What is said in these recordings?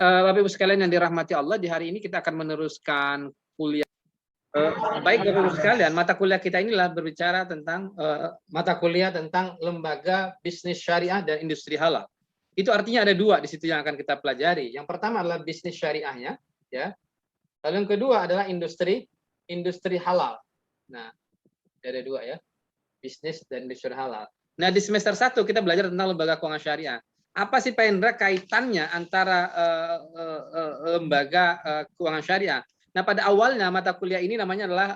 Bapak Ibu sekalian yang dirahmati Allah, di hari ini kita akan meneruskan kuliah. Baik Bapak Ibu sekalian, mata kuliah kita inilah berbicara tentang mata kuliah tentang lembaga bisnis syariah dan industri halal. Itu artinya ada dua di situ yang akan kita pelajari. Yang pertama adalah bisnis syariahnya, ya. Lalu yang kedua adalah industri halal. Nah, ada dua ya, bisnis dan industri halal. Nah, di semester 1 kita belajar tentang lembaga keuangan syariah. Apa sih Pak Hendra kaitannya antara lembaga keuangan syariah? Nah, pada awalnya mata kuliah ini namanya adalah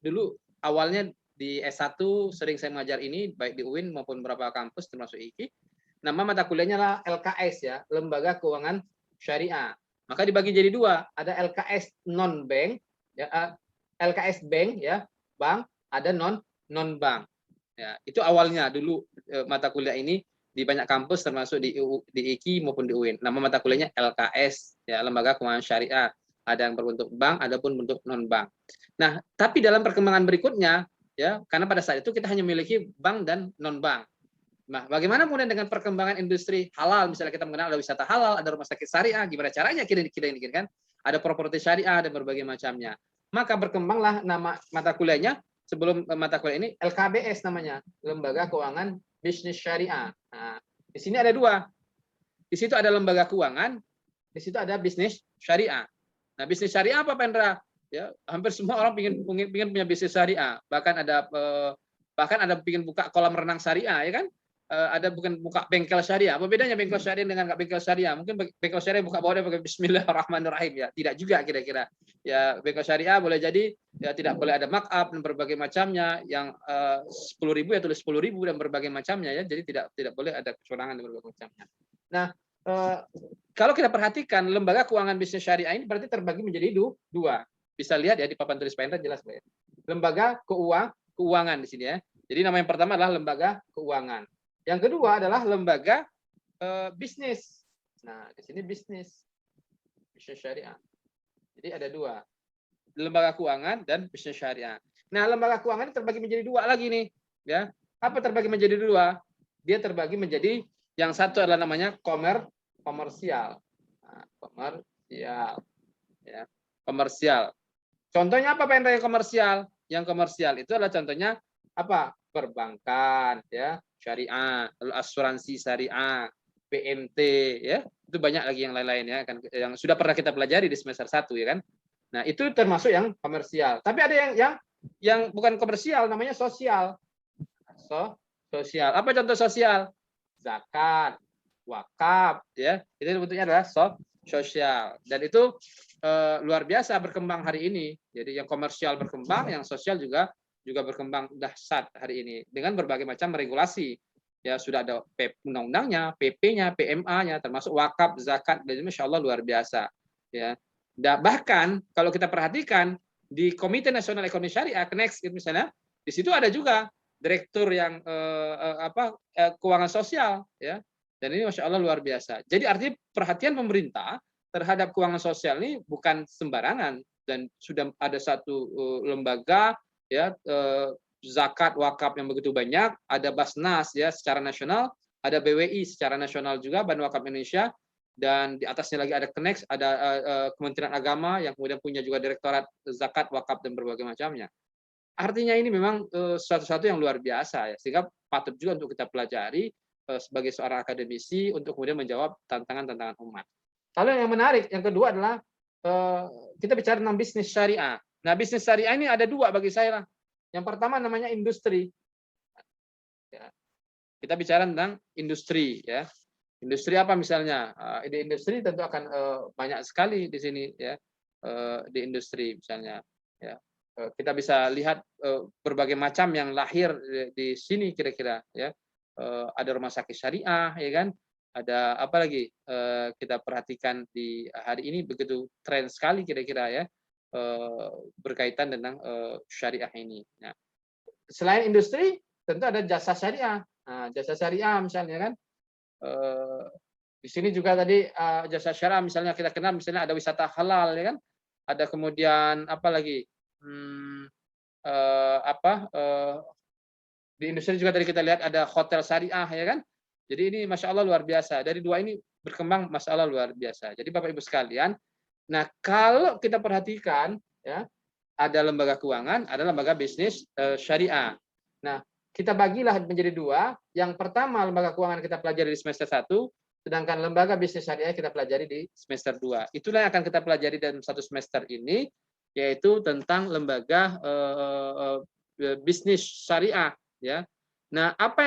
dulu awalnya di S1 sering saya mengajar ini baik di UIN maupun beberapa kampus termasuk IKI. Nama mata kuliahnya adalah LKS ya, Lembaga Keuangan Syariah. Maka dibagi jadi dua, ada LKS non bank ya, LKS bank ya, bank, ada non bank. Ya, itu awalnya dulu mata kuliah ini di banyak kampus termasuk di IKI maupun di UIN. Nama mata kuliahnya LKS ya, Lembaga Keuangan Syariah. Ada yang berbentuk bank, ada pun bentuk non bank. Nah, tapi dalam perkembangan berikutnya ya, karena pada saat itu kita hanya memiliki bank dan non bank. Nah, bagaimana kemudian dengan perkembangan industri halal? Misalnya kita mengenal ada wisata halal, ada rumah sakit syariah, gimana caranya kita ini kan? Ada properti syariah, ada berbagai macamnya. Maka berkembanglah nama mata kuliahnya sebelum mata kuliah ini LKBS namanya, Lembaga Keuangan Bisnis Syariah. Nah, di sini ada dua. Di situ ada lembaga keuangan, di situ ada bisnis syariah. Nah, bisnis syariah apa, Pendra? Ya, hampir semua orang ingin punya bisnis syariah. Bahkan ada ingin buka kolam renang syariah, ya kan? Ada bukan buka bengkel syariah. Apa bedanya bengkel syariah dengan nggak bengkel syariah? Mungkin bengkel syariah buka bawahnya pakai Bismillahirrahmanirrahim ya. Tidak juga kira-kira. Ya bengkel syariah boleh jadi ya tidak boleh ada markup dan berbagai macamnya. Yang 10.000 ya tulis 10.000 dan berbagai macamnya ya. Jadi tidak boleh ada kecurangan dan berbagai macamnya. Nah, kalau kita perhatikan lembaga keuangan bisnis syariah ini berarti terbagi menjadi dua. Bisa lihat ya di papan tulis Pak Hendra jelas Pak ya. Lembaga keuangan di sini ya. Jadi nama yang pertama adalah lembaga keuangan. Yang kedua adalah lembaga bisnis. Nah, di sini bisnis syariah. Jadi ada dua, lembaga keuangan dan bisnis syariah. Nah, lembaga keuangan terbagi menjadi dua lagi nih, ya. Apa terbagi menjadi dua? Dia terbagi menjadi yang satu adalah namanya komersial. Nah, komersial, ya. Komersial. Contohnya apa Pak yang komersial? Yang komersial itu adalah contohnya apa? Perbankan, ya. Syariah, lalu asuransi syariah, PMT ya. Itu banyak lagi yang lain-lain ya kan yang sudah pernah kita pelajari di semester 1 ya kan. Nah, itu termasuk yang komersial. Tapi ada yang bukan komersial namanya sosial. Sosial. Apa contoh sosial? Zakat, wakaf ya. Itu bentuknya adalah sosial. Dan itu luar biasa berkembang hari ini. Jadi yang komersial berkembang, yang sosial juga berkembang dahsyat hari ini dengan berbagai macam regulasi. Ya sudah ada undang-undangnya, PP-nya, PMA-nya, termasuk wakaf, zakat, dan Masya Allah luar biasa. Ya. Dan bahkan kalau kita perhatikan di Komite Nasional Ekonomi Syariah, KNEX misalnya, di situ ada juga direktur yang keuangan sosial, ya. Dan ini Masya Allah luar biasa. Jadi artinya perhatian pemerintah terhadap keuangan sosial ini bukan sembarangan dan sudah ada satu lembaga ya zakat wakaf yang begitu banyak, ada Basnas ya secara nasional, ada BWI secara nasional juga Badan Wakaf Indonesia, dan di atasnya lagi ada KNEX, ada Kementerian Agama yang kemudian punya juga Direktorat Zakat, Wakaf dan berbagai macamnya. Artinya ini memang sesuatu yang luar biasa ya, sehingga patut juga untuk kita pelajari sebagai seorang akademisi untuk kemudian menjawab tantangan-tantangan umat. Lalu yang menarik, yang kedua adalah kita bicara tentang bisnis syariah. Nah, bisnis syariah ini ada dua bagi saya lah. Yang pertama namanya industri. Ya. Kita bicara tentang industri, ya. Industri apa misalnya? Di industri tentu akan banyak sekali di sini, ya. Di industri misalnya, ya. Kita bisa lihat berbagai macam yang lahir di sini kira-kira, ya. Ada rumah sakit syariah, ya kan? Ada apa lagi? Kita perhatikan di hari ini begitu tren sekali kira-kira ya. Berkaitan tentang syariah ini. Nah, selain industri, tentu ada jasa syariah. Nah, jasa syariah misalnya kan, di sini juga tadi jasa syariah misalnya kita kenal misalnya ada wisata halal ya kan, ada kemudian apa lagi, di industri juga tadi kita lihat ada hotel syariah ya kan. Jadi ini Masya Allah luar biasa. Dari dua ini berkembang masalah luar biasa. Jadi Bapak Ibu sekalian, nah kalau kita perhatikan ya, ada lembaga keuangan, ada lembaga bisnis syariah. Nah, kita bagilah menjadi dua. Yang pertama lembaga keuangan kita pelajari di semester 1, sedangkan lembaga bisnis syariah kita pelajari di semester 2. Itulah yang akan kita pelajari dalam satu semester ini, yaitu tentang lembaga bisnis syariah ya. Nah, apa yang